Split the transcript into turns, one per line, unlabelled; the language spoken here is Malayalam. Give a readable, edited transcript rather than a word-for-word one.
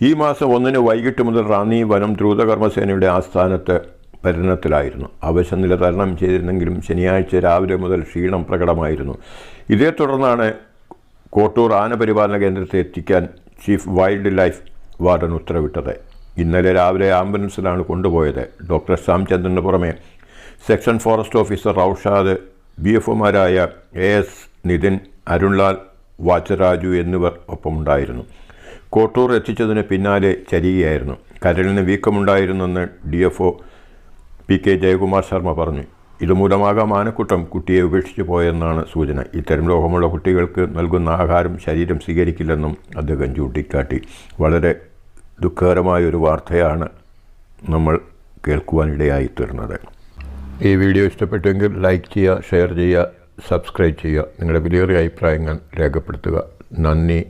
ഈ മാസം 1 വൈകിട്ട് മുതൽ റാന്നി വനം ദ്രുതകർമ്മസേനയുടെ ആസ്ഥാനത്ത് പര്യടനത്തിലായിരുന്നു. അവശനില തരണം ചെയ്തിരുന്നെങ്കിലും ശനിയാഴ്ച രാവിലെ മുതൽ ക്ഷീണം പ്രകടമായിരുന്നു. ഇതേ തുടർന്നാണ് കോട്ടൂർ ആനപരിപാലന കേന്ദ്രത്തെ എത്തിക്കാൻ ചീഫ് വൈൽഡ് ലൈഫ് വാർഡൻ ഉത്തരവിട്ടത്. ഇന്നലെ രാവിലെ ആംബുലൻസിലാണ് കൊണ്ടുപോയത്. ഡോക്ടർ ശ്യാംചന്ദ്രന് പുറമെ സെക്ഷൻ ഫോറസ്റ്റ് ഓഫീസർ റൌഷാദ്, BFOമാരായ AS നിതിൻ, അരുൺലാൽ, വാച്ചരാജു എന്നിവർ ഒപ്പമുണ്ടായിരുന്നു. കോട്ടൂർ എത്തിച്ചതിന് പിന്നാലെ ചരികയായിരുന്നു. കരളിന് വീക്കമുണ്ടായിരുന്നെന്ന് DFO PK ജയകുമാർ ശർമ്മ പറഞ്ഞു. ഇതുമൂലമാകാം ആനക്കൂട്ടം കുട്ടിയെ ഉപേക്ഷിച്ചു പോയെന്നാണ് സൂചന. ഇത്തരം രോഗമുള്ള കുട്ടികൾക്ക് നൽകുന്ന ആഹാരം ശരീരം സ്വീകരിക്കില്ലെന്നും അദ്ദേഹം ചൂണ്ടിക്കാട്ടി. വളരെ ദുഃഖകരമായൊരു വാർത്തയാണ് നമ്മൾ കേൾക്കുവാനിടയായിത്തീർന്നത്. ഈ വീഡിയോ ഇഷ്ടപ്പെട്ടെങ്കിൽ ലൈക്ക് ചെയ്യുക, ഷെയർ ചെയ്യുക, സബ്സ്ക്രൈബ് ചെയ്യുക. നിങ്ങളുടെ വിലയേറിയ അഭിപ്രായങ്ങൾ രേഖപ്പെടുത്തുക. നന്ദി.